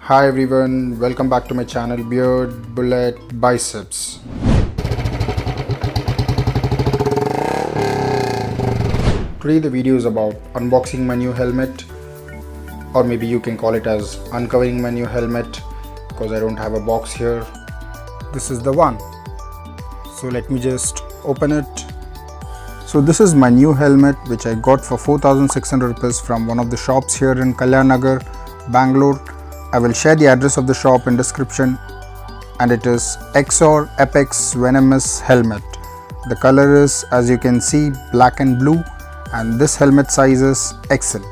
Hi everyone, welcome back to my channel Beard Bullet Biceps. Today the video is about unboxing my new helmet, or maybe you can call it as uncovering my new helmet because I don't have a box here. This is the one. So let me just open it. So this is my new helmet which I got for 4,600 rupees from one of the shops here in Kalyan Nagar, Bangalore. I will share the address of the shop in description, and it is Exor Apex Venomous Helmet. The color is, as you can see, black and blue, and this helmet size is XL.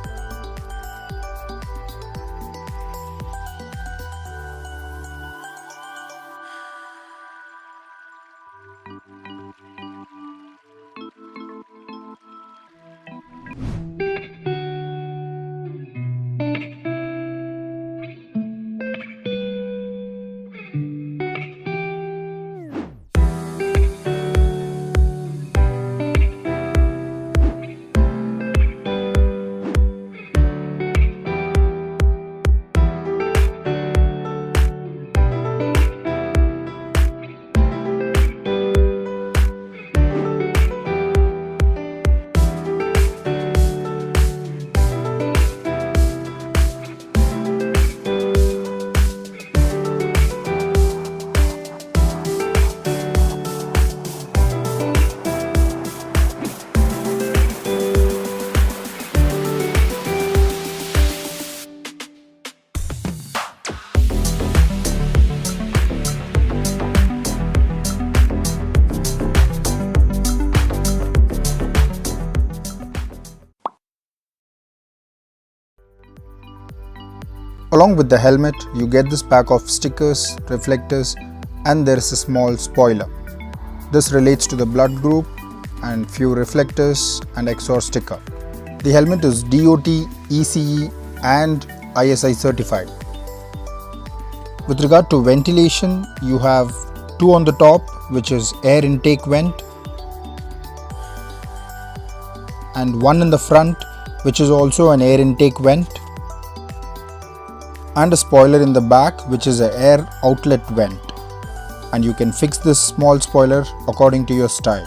Along with the helmet, you get this pack of stickers, reflectors, and there is a small spoiler. This relates to the blood group and few reflectors and Exor sticker. The helmet is DOT, ECE and ISI certified. With regard to ventilation, you have two on the top, which is air intake vent, and one in the front, which is also an air intake vent, and a spoiler in the back, which is an air outlet vent, and you can fix this small spoiler according to your style.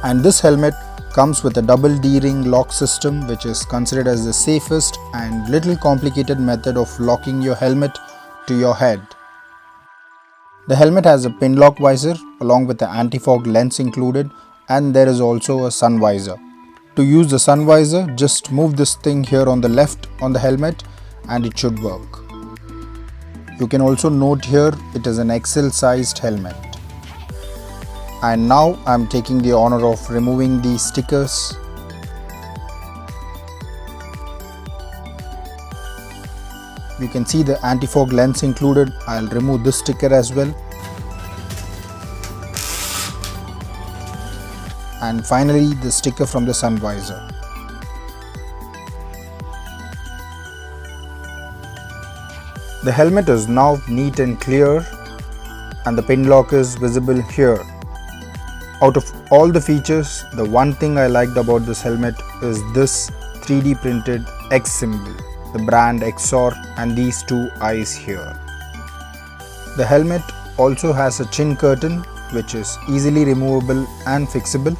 And this helmet comes with a double D-ring lock system, which is considered as the safest and little complicated method of locking your helmet to your head. The helmet has a pin lock visor along with the anti-fog lens included, and there is also a sun visor. To use the sun visor, just move this thing here on the left on the helmet and it should work. You can also note here it is an XL sized helmet. And now I am taking the honor of removing these stickers. You can see the anti-fog lens included. I'll remove this sticker as well. And finally the sticker from the sun visor. The helmet is now neat and clear, and the pin lock is visible here. Out of all the features, the one thing I liked about this helmet is this 3D printed X symbol, the brand Exor, and these two eyes here. The helmet also has a chin curtain which is easily removable and fixable,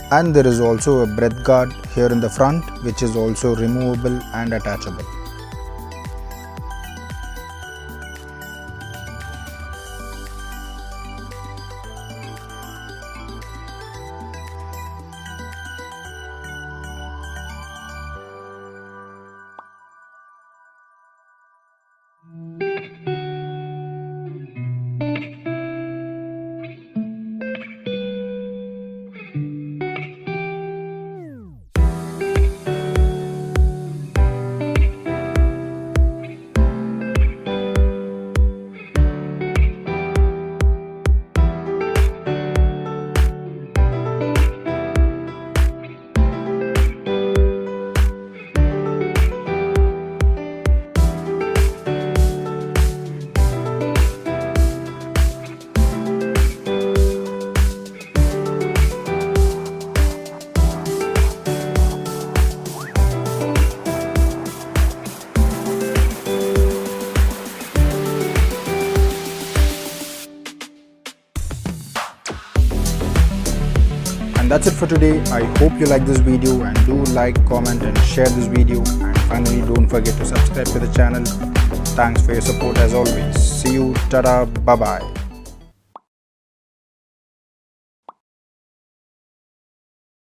and there is also a breath guard here in the front which is also removable and attachable. And that's it for today. I hope you like this video, and do like, comment and share this video, and finally don't forget to subscribe to the channel. Thanks for your support as always. See you. Tada. Bye bye.